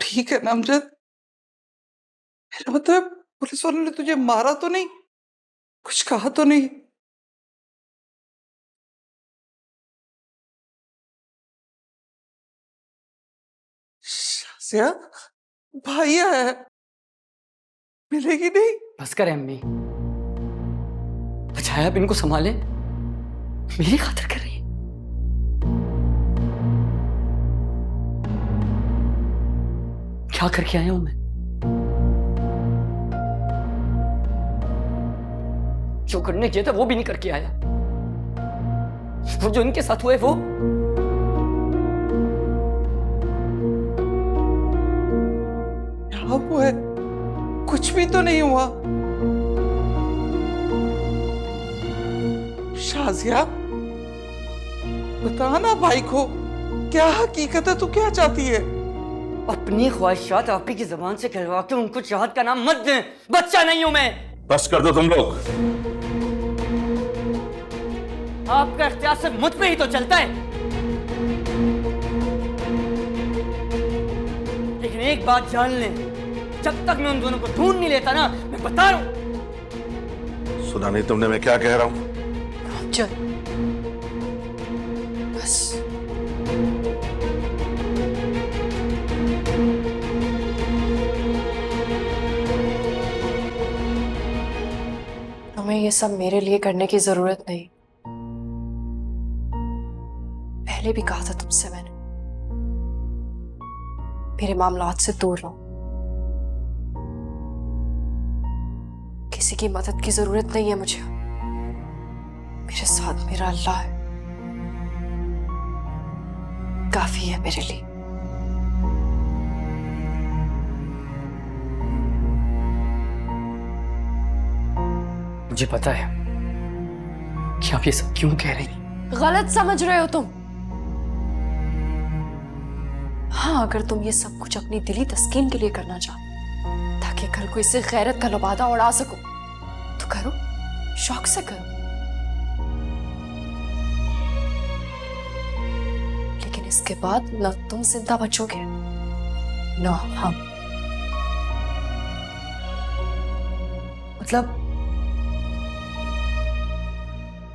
ठीक है ना अमजद? मेरा मतलब पुलिस वालों ने तुझे मारा तो नहीं, कुछ कहा तो नहीं? शाज़िया, भाई है, मिलेगी नहीं? बस कर अम्मी, अच्छा आप इनको संभाले, मेरी खातिर कर रही है। क्या करके आया हूं मैं? जो करने किया था वो भी नहीं करके आया, और जो इनके साथ हुए वो क्या हुआ है? कुछ भी तो नहीं हुआ। शाज़िया, बता ना भाई को, क्या हकीकत है, तू क्या चाहती है? अपनी ख्वाहिशात आप ही की जबान से कहलवा के उनको चाहत का नाम मत दें। बच्चा नहीं हूं मैं। बस कर दो तुम लोग। आपका इख्तियार सिर्फ मुझ पे ही तो चलता है। लेकिन एक बात जान लें, जब तक मैं उन दोनों को ढूंढ नहीं लेता ना, मैं बता रहा हूं। सुना नहीं तुमने मैं क्या कह रहा हूं? चल बस। तुम्हें ये सब मेरे लिए करने की जरूरत नहीं। पहले भी कहा था तुमसे मैंने, मेरे मामलात से दूर रहो। किसी की मदद की जरूरत नहीं है मुझे। मेरे साथ मेरा अल्लाह है, काफी है मेरे लिए। मुझे पता है कि आप ये सब क्यों कह रही हैं। गलत समझ रहे हो तुम। हाँ, अगर तुम ये सब कुछ अपनी दिली तस्कीन के लिए करना चाहो, ताकि कल को इससे गैरत का लबादा उड़ा सको, तो करो, शौक से करो। लेकिन इसके बाद न तुम जिंदा बचोगे न हम। मतलब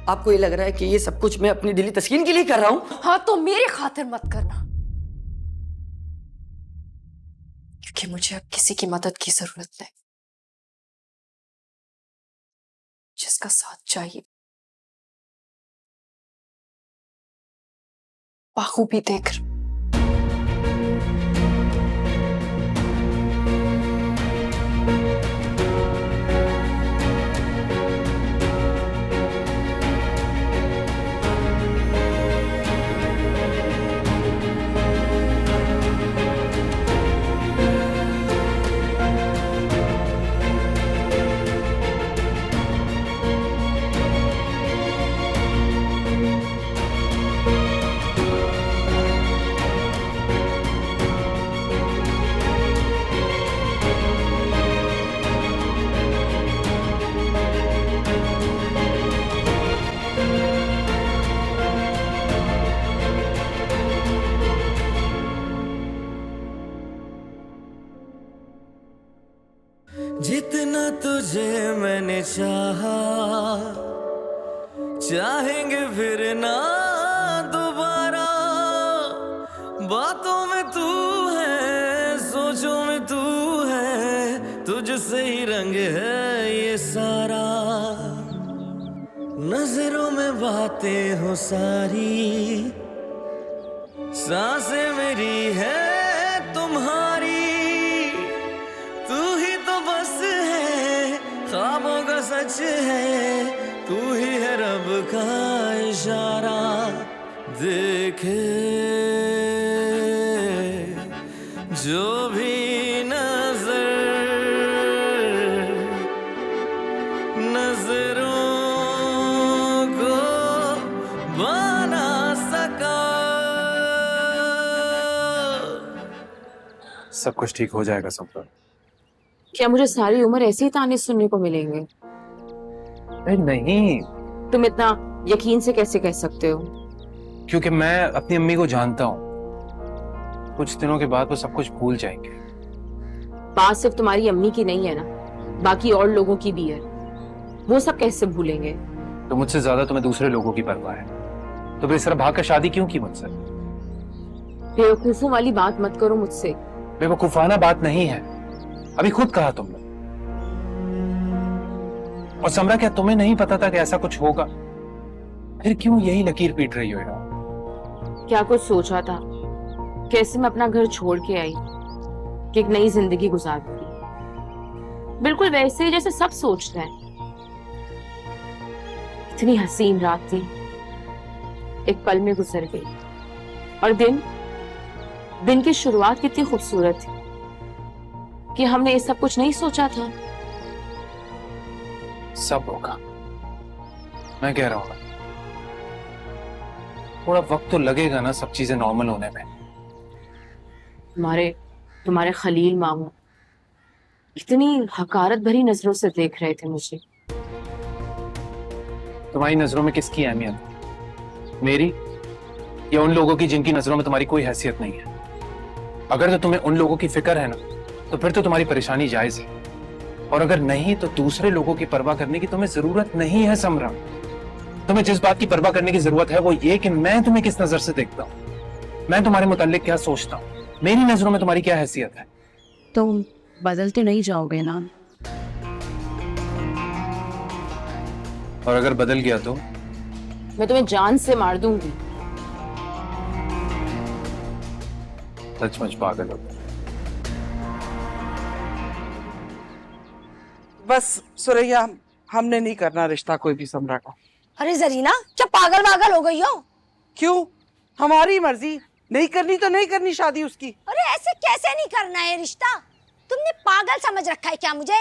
आपको ये लग रहा है कि ये सब कुछ मैं अपनी दिली तस्कीन के लिए कर रहा हूं? हाँ, तो मेरी खातिर मत करना, क्योंकि मुझे अब किसी की मदद की जरूरत नहीं। जिसका साथ चाहिए बाखूबी देख रहा। जितना तुझे मैंने चाहा, चाहेंगे फिर ना दोबारा। बातों में तू है, सोचों में तू है, तुझसे ही रंग है ये सारा। नजरों में बातें हो सारी, सांसें मेरी है तुम्हारी। तू ही तो बस है, ख्वाबों का सच है, तू ही है रब का इशारा। देखे जो भी नजर नजरों को बना सका। सब कुछ ठीक हो जाएगा संपर। क्या मुझे सारी उम्र ऐसे ही ताने सुनने को मिलेंगे? अरे नहीं, तुम इतना यकीन से कैसे कह सकते हो? क्योंकि मैं अपनी अम्मी को जानता हूँ। कुछ दिनों के बाद वो सब कुछ भूल जाएंगे। बात सिर्फ तुम्हारी अम्मी की नहीं है ना, बाकी और लोगों की भी है। वो सब कैसे भूलेंगे? तो मुझसे ज्यादा तुम्हें दूसरे लोगों की परवाह है, तो फिर इस तरह भाग कर शादी क्यों की मुझसे? बेवकूफों वाली बात मत करो मुझसे। बेवकूफाना बात नहीं है, अभी खुद कहा तुमने। और समरा, क्या तुम्हें नहीं पता था कि ऐसा कुछ होगा? फिर क्यों यही लकीर पीट रही हो यार? क्या कुछ सोचा था? कैसे मैं अपना घर छोड़ के आई कि एक नई जिंदगी गुजारूंगी, बिल्कुल वैसे ही जैसे सब सोचते हैं। इतनी हसीन रात थी, एक पल में गुजर गई। और दिन की शुरुआत कितनी खूबसूरत थी कि हमने ये सब कुछ नहीं सोचा था। सब होगा, मैं कह रहा हूं, थोड़ा वक्त तो लगेगा ना सब चीजें नॉर्मल होने में। तुम्हारे खलील मामू इतनी हकारत भरी नजरों से देख रहे थे मुझे। तुम्हारी नजरों में किसकी अहमियत है? मेरी या उन लोगों की जिनकी नजरों में तुम्हारी कोई हैसियत नहीं है? अगर तो तुम्हें उन लोगों की फिक्र है ना, तो फिर तो तुम्हारी परेशानी जायज है, और अगर नहीं तो दूसरे लोगों की परवाह करने की तुम्हें जरूरत नहीं है समरा। तुम्हें जिस बात की परवाह करने की जरूरत है वो ये कि मैं तुम्हें किस नजर से देखता हूं, मैं तुम्हारे मुताल्लिक क्या सोचता हूं, मेरी नजरों में तुम्हारी क्या हैसियत है। तुम बदलते नहीं जाओगे ना? और अगर बदल गया तो? मैं तुम्हें जान से मार दूंगी। सचमुच पागल हो गया। बस सुरैया, हमने नहीं करना रिश्ता कोई भी समरा का। अरे जरीना, क्या पागल वागल हो गई हो? क्यों? हमारी मर्जी, नहीं करनी तो नहीं करनी शादी उसकी। अरे ऐसे कैसे नहीं करना है रिश्ता? तुमने पागल समझ रखा है क्या मुझे?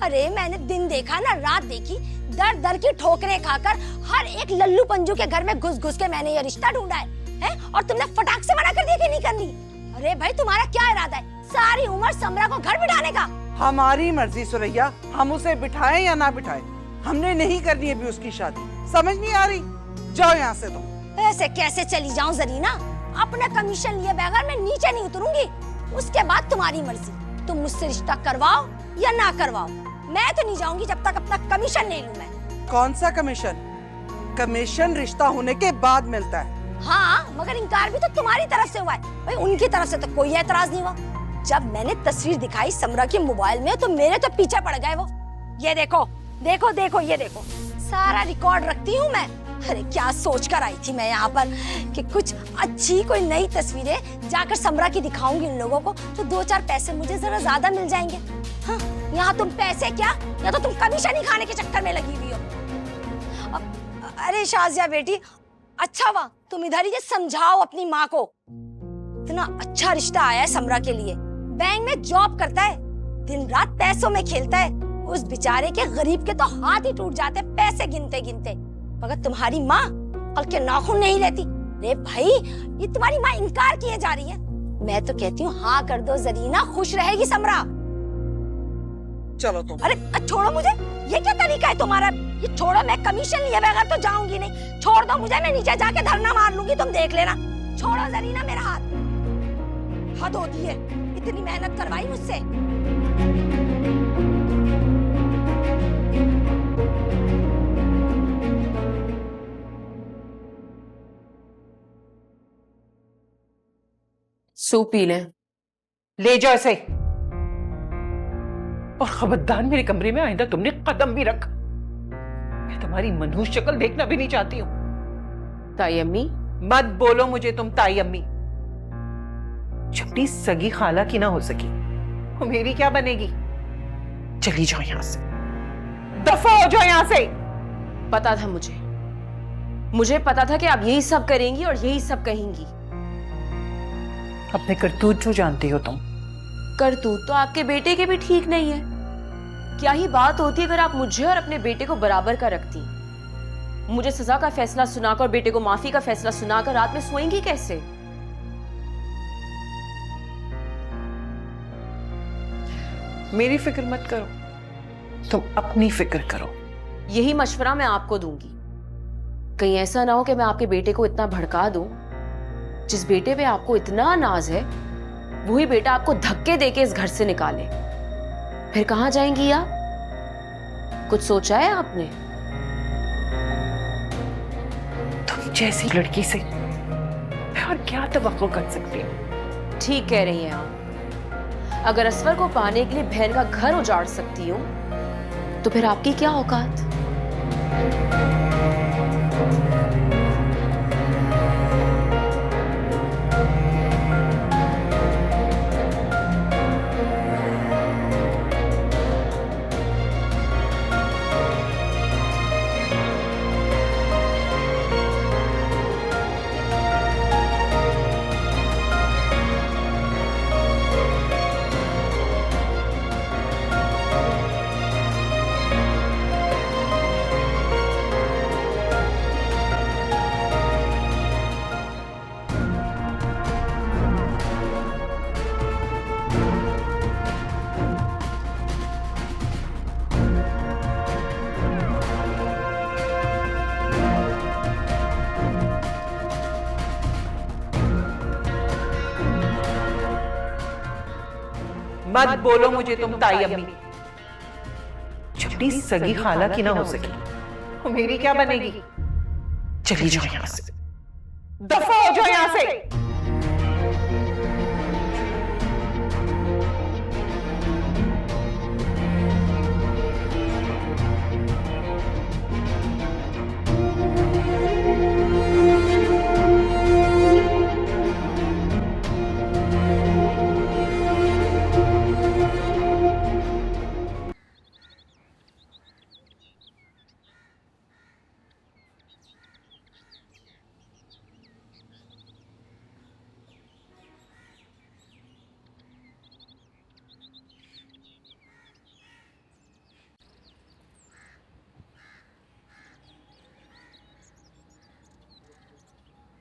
अरे मैंने दिन देखा ना रात देखी, दर दर की ठोकरें खाकर हर एक लल्लू पंजू के घर में घुस घुस के मैंने ये रिश्ता ढूंढा है? और तुमने फटाक से मना कर दिया कि नहीं करनी। अरे भाई तुम्हारा क्या इरादा है? सारी उम्र समरा को घर बिठाने का? हमारी मर्जी सुरैया, हम उसे बिठाएं या ना बिठाएं, हमने नहीं करनी है भी उसकी शादी। समझ नहीं आ रही? जाओ यहाँ से तुम। ऐसे कैसे चली जाऊं जरीना? अपना कमीशन लिए बगैर मैं नीचे नहीं उतरूंगी। उसके बाद तुम्हारी मर्जी, तुम मुझसे रिश्ता करवाओ या ना करवाओ। मैं तो नहीं जाऊंगी जब तक अपना कमीशन नहीं लूं मैं। कौन सा कमीशन? कमीशन रिश्ता होने के बाद मिलता है। हाँ, मगर इनकार भी तो तुम्हारी तरफ से हुआ है भाई, उनकी तरफ से तो कोई एतराज नहीं हुआ। जब मैंने तस्वीर दिखाई समरा के मोबाइल में तो मेरे तो पीछे पड़ गए वो। ये देखो देखो देखो, ये देखो, सारा रिकॉर्ड रखती हूँ मैं। अरे क्या सोच कर आई थी मैं यहाँ पर कि कुछ अच्छी कोई नई तस्वीरें जाकर समरा की दिखाऊंगी इन लोगों को, तो 2-4 पैसे मुझे जरा ज्यादा मिल जाएंगे। हाँ, यहाँ तुम पैसे क्या, या तो तुम कमीशन ही खाने के चक्कर में लगी हुई हो। अरे शाजिया बेटी, अच्छा हुआ तुम इधर ही, ये समझाओ अपनी माँ को। इतना अच्छा रिश्ता आया है समरा के लिए, बैंक में जॉब करता है, दिन रात पैसों में खेलता है। उस बेचारे के गरीब के तो हाथ ही टूट जाते पैसे गिनते गिनते, मगर तुम्हारी माँ कल के नाखून नहीं लेती। अरे भाई, ये तुम्हारी माँ इनकार किए जा रही है। मैं तो कहती हूँ हाँ कर दो जरीना, खुश रहेगी समरा। चलो तुम। अरे छोड़ो मुझे, ये क्या तरीका है तुम्हारा? ये छोड़ो, मैं कमीशन लिए बगैर तो जाऊंगी नहीं। छोड़ दो मुझे, मैं नीचे जाके धरना मार लूंगी, तुम देख लेना। छोड़ो जरीना मेरा हाथ। हद होती है, इतनी मेहनत करवाई मुझसे। सूप पी लें। ले जाओ इसे, और खबरदार मेरे कमरे में आइंदा तुमने कदम भी रख। मैं तुम्हारी मनहूस शक्ल देखना भी नहीं चाहती हूँ। ताई अम्मी, मत बोलो मुझे तुम ताई अम्मी। जो अपनी सगी खाला की ना हो सकी, वो मेरी क्या बनेगी? चली जाओ यहाँ से, दफा हो जाओ यहाँ से। पता था मुझे पता था कि आप यही सब करेंगी और यही सब कहेंगी। अपने करतूत जो जानती हो तुम। करतूत तो आपके बेटे के भी ठीक नहीं है। क्या ही बात होती अगर आप मुझे और अपने बेटे को बराबर का रखती। मुझे सजा का फैसला सुनाकर, बेटे को माफी का फैसला सुनाकर रात में सोएंगी कैसे? मेरी फिक्र मत करो, तुम अपनी फिक्र करो। यही मशवरा मैं आपको दूंगी। कहीं ऐसा ना हो कि मैं आपके बेटे को इतना भड़का दूं जिस बेटे पे आपको इतना नाज है, वही बेटा आपको धक्के देके इस घर से निकाले, फिर कहां जाएंगी आप? कुछ सोचा है आपने? तुम जैसी लड़की से मैं और क्या तवक्को कर सकती हूँ? ठीक कह रही हैं आप। अगर असवर को पाने के लिए बहन का घर उजाड़ सकती हूँ, तो फिर आपकी क्या औकात? मत बोलो मुझे तुम ताई अम्मी। जो अपनी सगी खाला की ना हो सकी, वो मेरी क्या बनेगी? चली जाओ यहां से, दफा हो जाओ यहां से।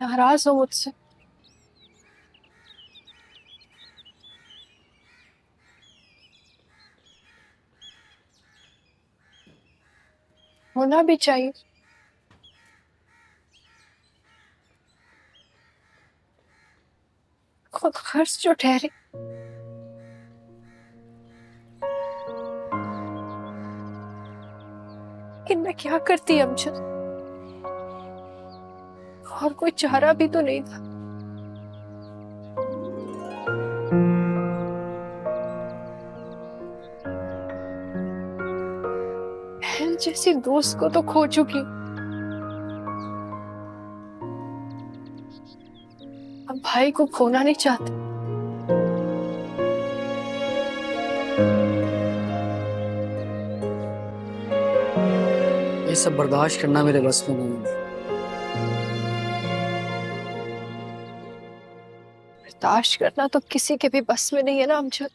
नाराज हो मुझसे? होना भी चाहिए। खुद खर्च जो ठहरे, लेकिन मैं क्या करती अमजद? और कोई चारा भी तो नहीं था। बहन जैसी दोस्त को तो खो चुकी, अब भाई को खोना नहीं चाहती। ये सब बर्दाश्त करना मेरे बस में नहीं है। बर्दाश्त करना तो किसी के भी बस में नहीं है ना अमजद।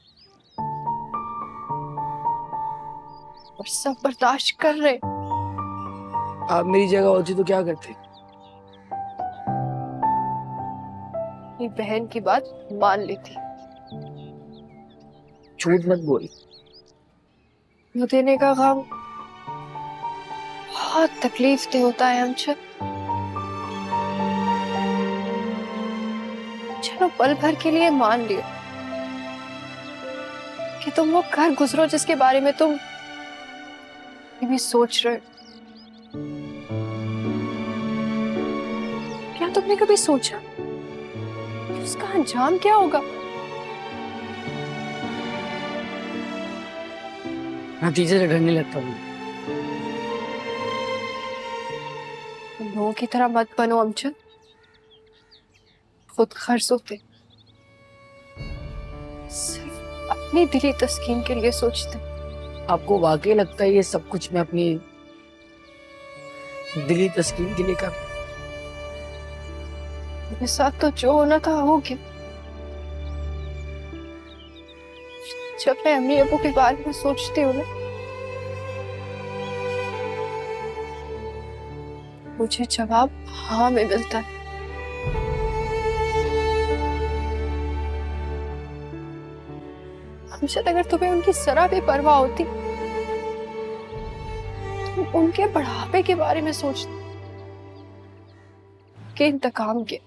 और सब बर्दाश्त कर रहे। आप मेरी जगह होती तो क्या करते? ये बहन की बात मान लेती। झूठ मत बोल। वो देने का काम बहुत तकलीफ दे होता है अमजद। चलो पल भर के लिए मान लियो कि तुम वो घर गुजरो जिसके बारे में तुम भी सोच रहे हो। क्या तुमने कभी सोचा कि उसका अंजाम क्या होगा? नतीजे से डर नहीं लगता मुझे। लोगों की तरह मत बनो अमजद। खुद खर्च होते, सिर्फ अपनी दिली तस्कीन के लिए सोचते। आपको वाकई लगता है ये सब कुछ मैं अपनी दिली तस्कीन के लिए कर? मेरे साथ तो जो होना था हो गया। जब मैं अम्मी अबू के बारे में सोचती हूँ ना, मुझे जवाब हाँ में मिलता है। शायद अगर तुम्हें उनकी जरा भी परवाह होती, तुम उनके बढ़ापे के बारे में सोचते, के इंतकाम के।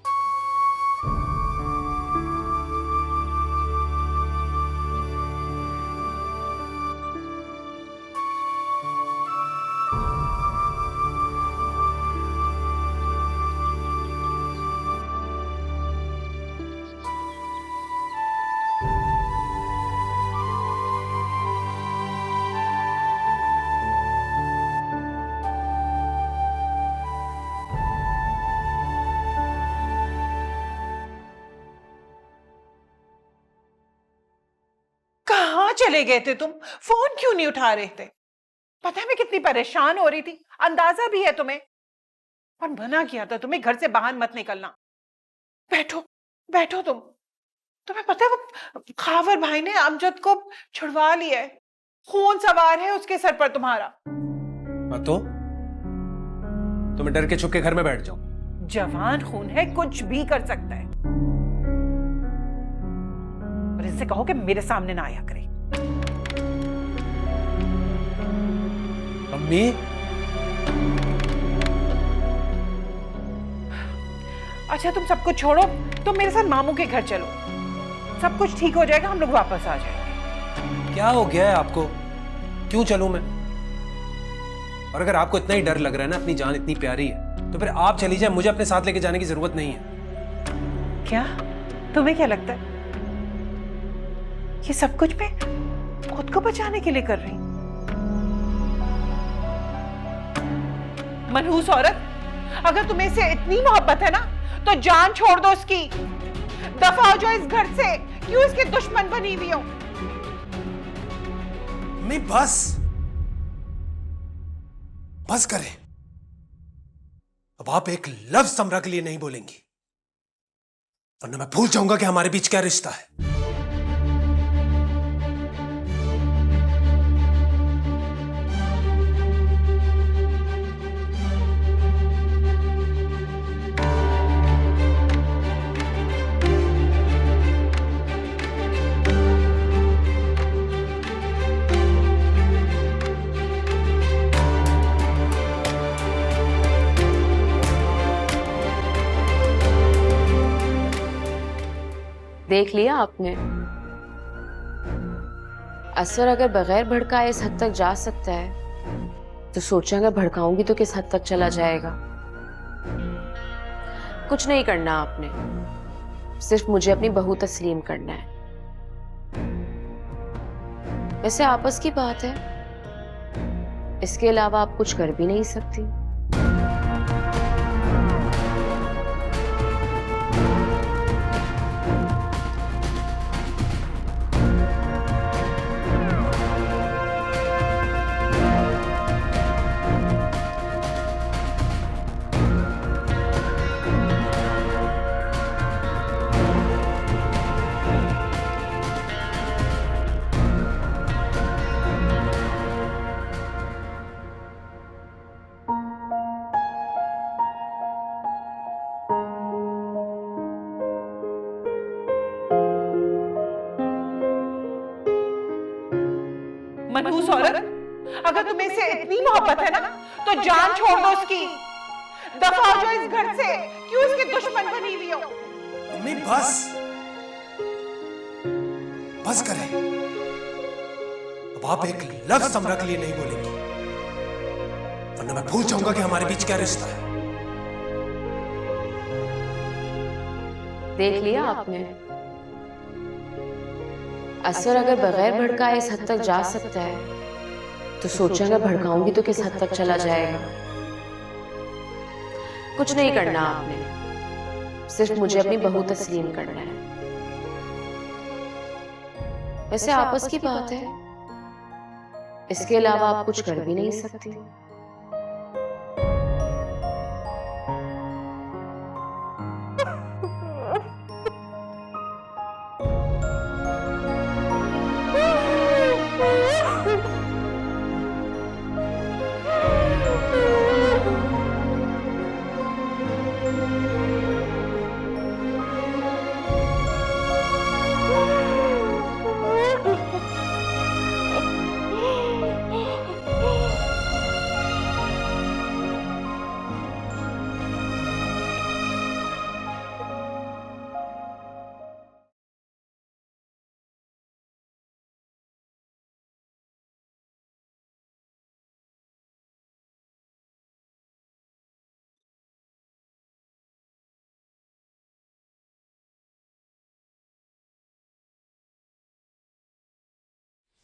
चले गए थे तुम? फोन क्यों नहीं उठा रहे थे? पता है मैं कितनी परेशान हो रही थी, अंदाजा भी है तुम्हें। पर मना किया था तुम्हें घर से बाहर मत निकलना। बैठो बैठो तुम्हें पता है वो खावर भाई ने अमजद को छुड़वा लिया है। खून सवार है उसके सर पर तुम्हारा। तो तुम्हें डर के छुप के घर में बैठ जाओ। जवान खून है, कुछ भी कर सकता है। और इससे कहो कि मेरे सामने ना आया करे। अम्मी, अच्छा तुम सब कुछ छोड़ो, तुम मेरे साथ मामू के घर चलो, सब कुछ ठीक हो जाएगा, हम लोग वापस आ जाएंगे। क्या हो गया है आपको? क्यों चलूं मैं? और अगर आपको इतना ही डर लग रहा है ना, अपनी जान इतनी प्यारी है, तो फिर आप चली जाए, मुझे अपने साथ लेके जाने की जरूरत नहीं है। क्या तुम्हें क्या लगता है ये सब कुछ मैं खुद को बचाने के लिए कर रही? मनहूस औरत, अगर तुम्हें इससे इतनी मोहब्बत है ना तो जान छोड़ दो उसकी। दफा हो जाओ इस घर से, क्यों इसके दुश्मन बनी हुई हो? नहीं बस करें। अब आप एक लफ्ज समरा के लिए नहीं बोलेंगी, वरना मैं भूल जाऊंगा कि हमारे बीच क्या रिश्ता है। देख लिया आपने, असर अगर बगैर भड़काए इस हद तक जा सकता है तो सोचा अगर भड़काऊंगी तो किस हद तक चला जाएगा। कुछ नहीं करना आपने, सिर्फ मुझे अपनी बहू तस्लीम करना है। वैसे आपस की बात है, इसके अलावा आप कुछ कर भी नहीं सकती। मनहूस औरत, अगर तुम्हें इससे इतनी मोहब्बत है ना तो जान छोड़ दो उसकी। दफा हो जाओ इस घर से, क्यों इसके दुश्मन बनी हुई हो? अम्मी बस करें। अब आप एक लफ्ज समरा के लिए नहीं बोलेंगी, वरना मैं भूल जाऊंगा कि हमारे बीच क्या रिश्ता है। देख लिया आपने, असर अगर बगैर भड़काए इस हद तक जा सकता है तो सोचा अगर भड़काऊंगी तो किस हद तक चला जाएगा। कुछ नहीं करना आपने, सिर्फ मुझे अपनी बहू तस्लीम करना है। वैसे आपस की बात है, इसके अलावा आप कुछ कर भी नहीं सकती।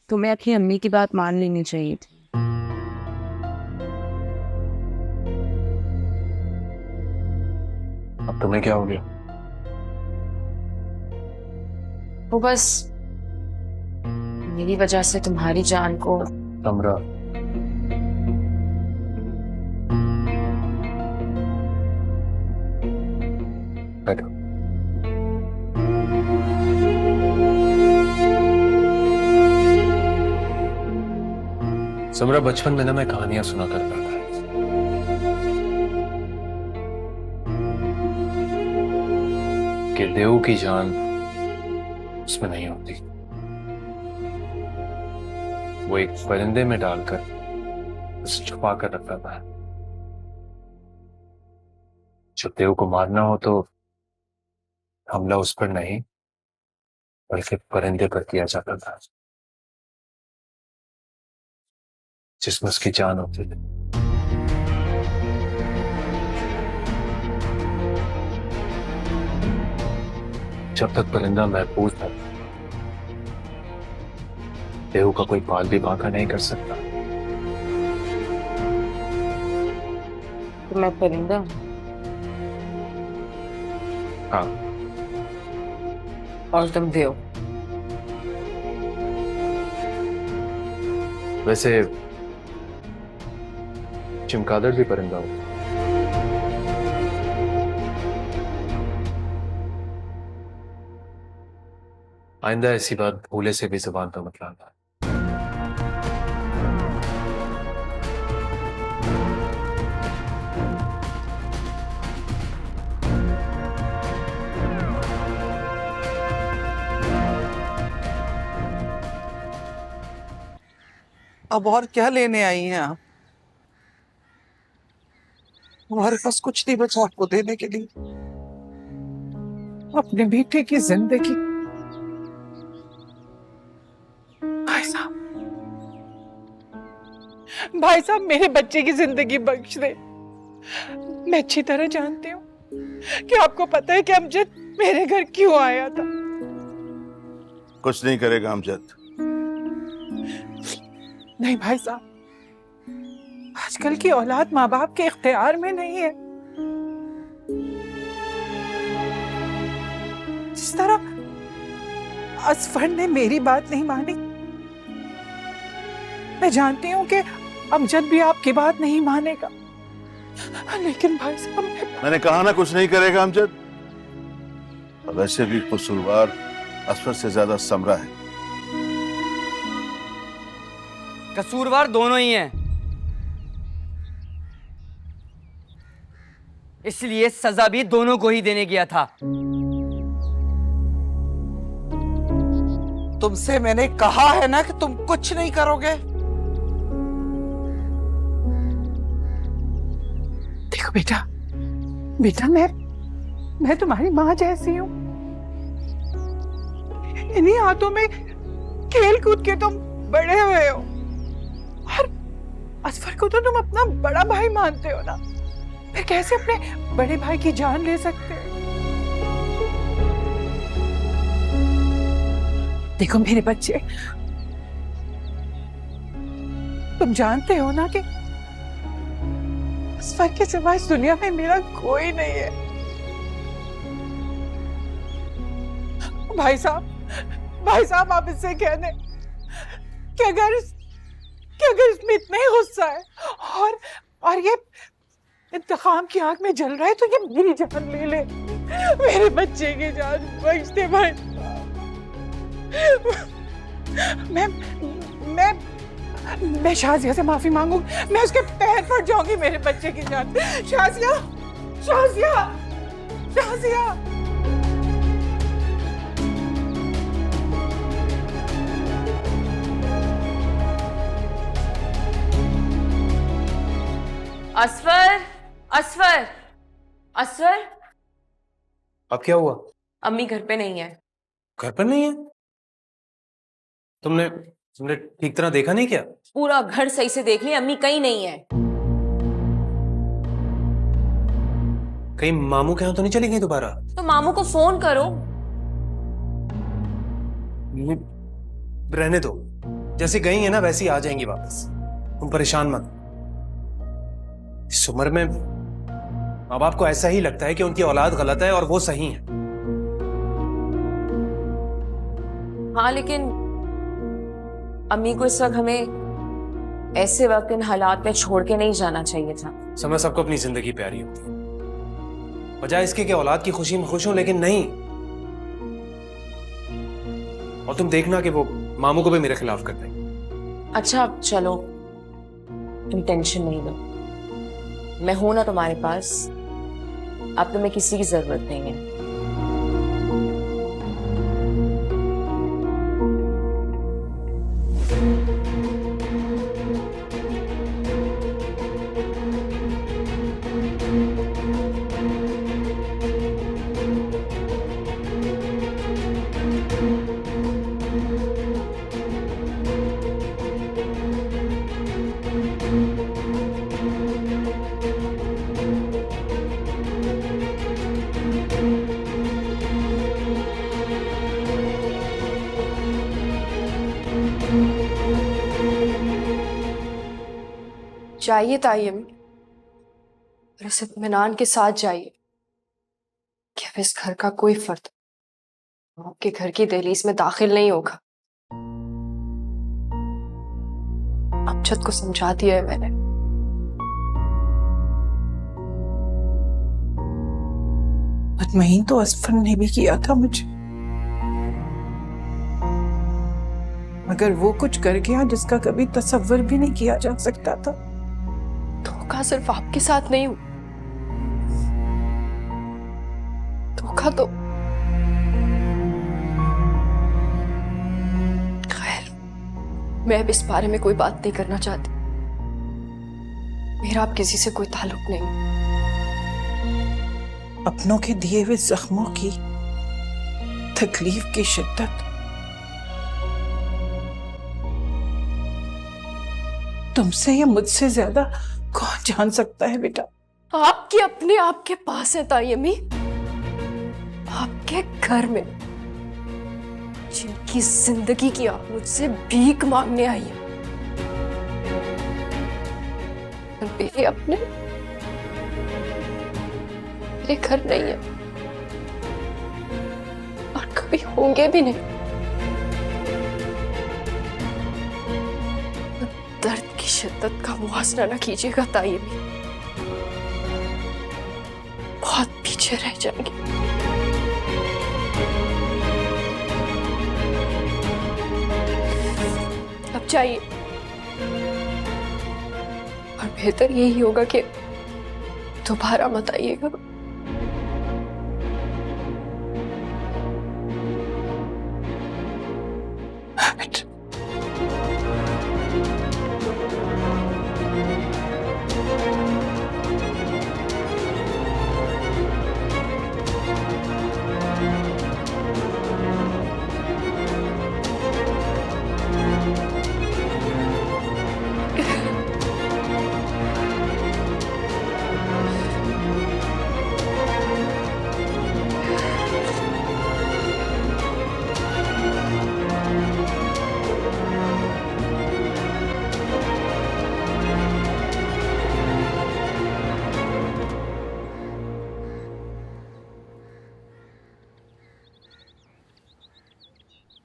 तुम्हें अपनी अम्मी की बात मान लेनी चाहिए थी। अब तुम्हें क्या हो गया? वो बस मेरी वजह से तुम्हारी जान को। समरा, बैठो। समरा, बचपन में ना मैं कहानियां सुना करता था कि देव की जान उसमें नहीं होती, वो एक परिंदे में डालकर उसे छुपा कर रखता था। जब देव को मारना हो तो हमला उस पर नहीं बल्कि परिंदे पर किया जाता था जिसमें उसकी जान होती थी। जब तक परिंदा महफूज था, देव का कोई बाल भी बांका नहीं कर सकता। तो मैं परिंदा हूँ? हाँ, और तुम देव? वैसे चमगादड़ भी परिंदा हो। आइंदा ऐसी बात भूले से भी जुबान पर मत लाना। अब और क्या लेने आई हैं आप? हमारे पास कुछ नहीं बचा आपको देने के लिए। अपने बेटे की जिंदगी। भाई साहब मेरे बच्चे की जिंदगी बख्श दे। मैं अच्छी तरह जानती हूँ कि आपको पता है कि अमजद मेरे घर क्यों आया था। कुछ नहीं करेगा अमजद। नहीं भाई साहब, आजकल की औलाद माँ बाप के इख्तियार में नहीं है। जिस तरह असफर ने मेरी बात नहीं मानी, मैं जानती हूँ कि अमजद भी आपकी बात नहीं मानेगा, लेकिन भाई साहब मैंने कहा ना कुछ नहीं करेगा अमजद। और वैसे भी कसूरवार असफर से ज्यादा समरा है। कसूरवार दोनों ही हैं, इसलिए सजा भी दोनों को ही देने गया था। तुमसे मैंने कहा है ना कि तुम कुछ नहीं करोगे। देखो बेटा, बेटा मैं तुम्हारी माँ जैसी हूँ। इन्हीं हाथों में खेल कूद के तुम बड़े हुए हो, और असफर को तो तुम अपना बड़ा भाई मानते हो ना। फिर कैसे अपने बड़े भाई की जान ले सकते हो? देखो मेरे बच्चे, तुम जानते हो ना कि असफर के सिवा इस दुनिया में मेरा कोई नहीं है। भाई साहब आप इससे कह दें कि अगर इसमें इतना ही गुस्सा है और ये इंतकाम की आग में जल रहा है, तो ये मेरी जान ले ले, मेरे बच्चे की जान बख्श दे भाई। मैं शाजिया से माफी मांगू, मैं उसके पैर पड़ जाऊंगी, मेरे बच्चे की जान। शाजिया, शाजिया, शाजिया। असफर, असफर, असफर। अब क्या हुआ? अम्मी घर पे नहीं है। घर पर नहीं है? तुमने ठीक तरह देखा नहीं क्या? पूरा घर सही से देख लिया, अम्मी कहीं नहीं है। कहीं मामू के यहाँ तो नहीं चली गई दोबारा? तो मामू को फोन करो। रहने दो, जैसे गई है ना वैसे ही आ जाएंगी वापस, तुम परेशान मत। इस उम्र में माँ बाप को ऐसा ही लगता है कि उनकी औलाद गलत है और वो सही है। हाँ लेकिन अम्मी को इस वक्त हमें ऐसे वक्त इन हालात में छोड़ के नहीं जाना चाहिए था। समय सबको अपनी जिंदगी प्यारी होती है, बजाय इसके कि औलाद की खुशी में खुश हूं, लेकिन नहीं। और तुम देखना कि वो मामू को भी मेरे खिलाफ कर देंगे। अच्छा अब चलो, तुम टेंशन नहीं लो, मैं हूं ना तुम्हारे पास। अब तुम्हें किसी की जरूरत नहीं है। जाइए ताई अम्मी, और इस इत्मीनान के साथ जाइए कि अब इस घर का कोई फर्द आपके घर की दहलीज में दाखिल नहीं होगा। अमजद को समझा दिया है मैंने। मुतमईन तो असफर ने भी किया था मुझे, मगर वो कुछ कर गया जिसका कभी तसव्वुर भी नहीं किया जा सकता था। धोखा सिर्फ आपके साथ नहीं हुआ, धोखा तो खैर, मैं अब इस बारे में कोई बात नहीं करना चाहती। मेरा अब किसी से कोई ताल्लुक नहीं। अपनों के दिए हुए जख्मों की तकलीफ की शिद्दत तुमसे या मुझसे ज्यादा कौन जान सकता है बेटा। आपके अपने आपके पास है ताई अम्मी, आपके घर में, जिनकी जिंदगी की आप मुझसे भीख मांगने आई है। और मेरे अपने मेरे घर नहीं है और कभी होंगे भी नहीं। दर्द की शिद्दत का मुआसना न कीजिएगा ताई अम्मी, बहुत पीछे रह जाएंगे। अब जाइए, और बेहतर यही होगा कि दोबारा मत आइएगा।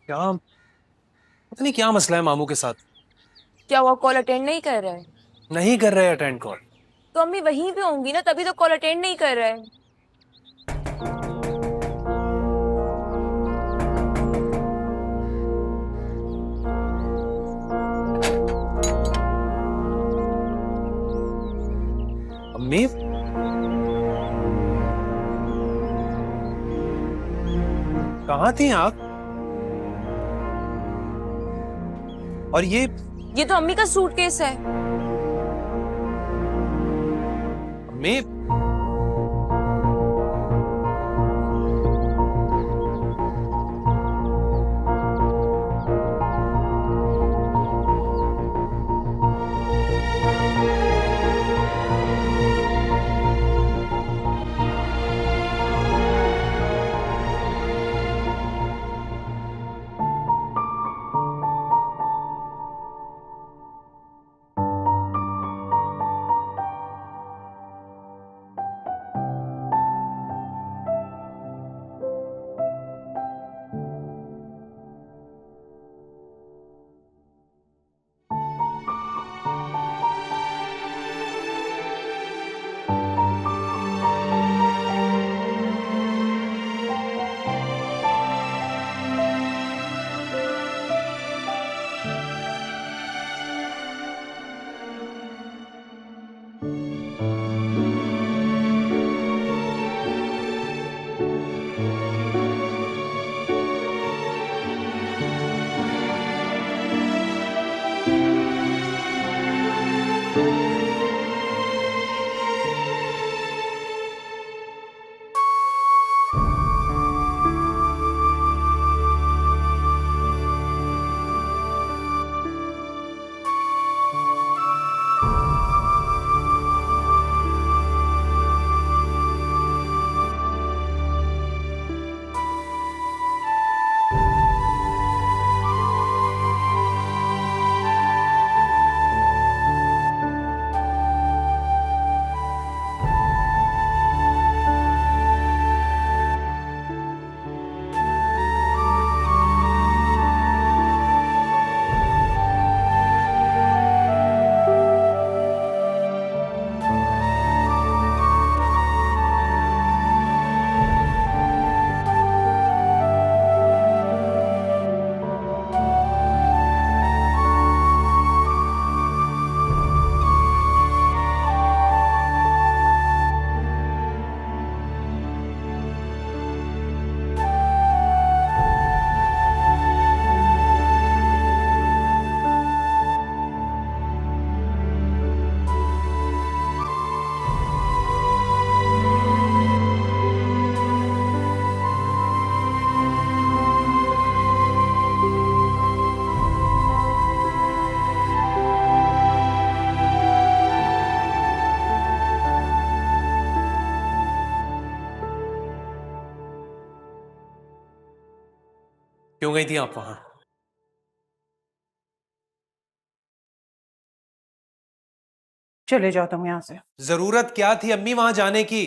क्या पता नहीं क्या मसला है मामू के साथ। क्या वो कॉल अटेंड नहीं कर रहा है? नहीं कर रहे अटेंड कॉल। तो अम्मी वहीं पे होंगी ना, तभी तो कॉल अटेंड नहीं कर रहा है। अम्मी, कहाँ थी आप? और ये तो अम्मी का सूटकेस है। अम्मी, क्यों गई थी आप वहां? चले जाओ तुम यहाँ से। जरूरत क्या थी अम्मी वहां जाने की?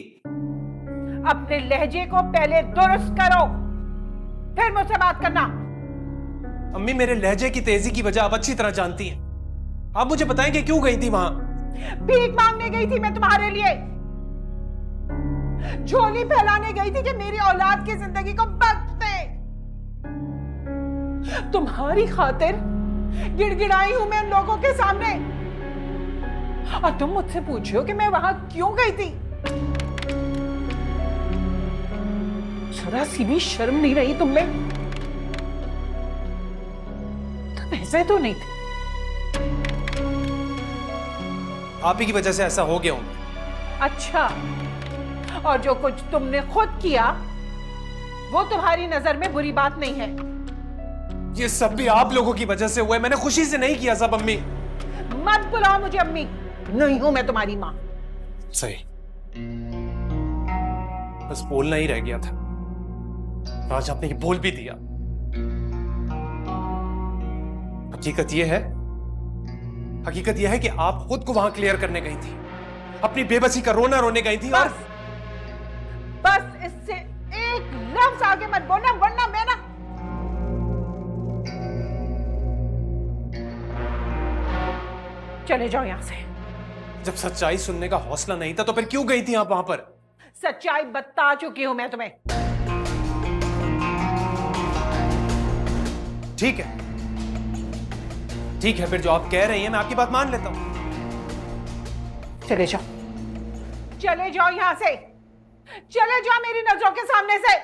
अपने लहजे को पहले दुरुस्त करो, फिर मुझसे बात करना। अम्मी मेरे लहजे की तेजी की वजह आप अच्छी तरह जानती हैं। आप मुझे बताएं कि क्यों गई थी वहां? भीख मांगने गई थी मैं तुम्हारे लिए, झोली फैलाने गई थी कि मेरी औलाद की जिंदगी को बख्श दे। तुम्हारी खातिर गिड़गिड़ाई हूं मैं उन लोगों के सामने, और तुम मुझसे पूछो कि मैं वहां क्यों गई थी। जरा सी भी शर्म नहीं रही तुम में? तुम ऐसे तो नहीं थे। आप ही की वजह से ऐसा हो गया हूं। अच्छा, और जो कुछ तुमने खुद किया वो तुम्हारी नजर में बुरी बात नहीं है? ये सब भी आप लोगों की वजह से हुआ है, मैंने खुशी से नहीं किया सब। अम्मी मत बुलाओ मुझे अम्मी, नहीं हूं मैं तुम्हारी मां। सही, बस बोलना ही रह गया था। आज आपने ये बोल भी दिया। हकीकत यह है कि आप खुद को वहां क्लियर करने गई थी, अपनी बेबसी का रोना रोने गई थी। और बस इससे एक लफ्ज आगे मत बोलना, वरना मैं ना। चले जाओ यहां से। जब सच्चाई सुनने का हौसला नहीं था तो फिर क्यों गई थी आप वहां पर? सच्चाई बता चुकी हूं मैं तुम्हें। ठीक है, ठीक है, फिर जो आप कह रही हैं मैं आपकी बात मान लेता हूं। चले जाओ, चले जाओ यहां से, चले जाओ मेरी नजरों के सामने से।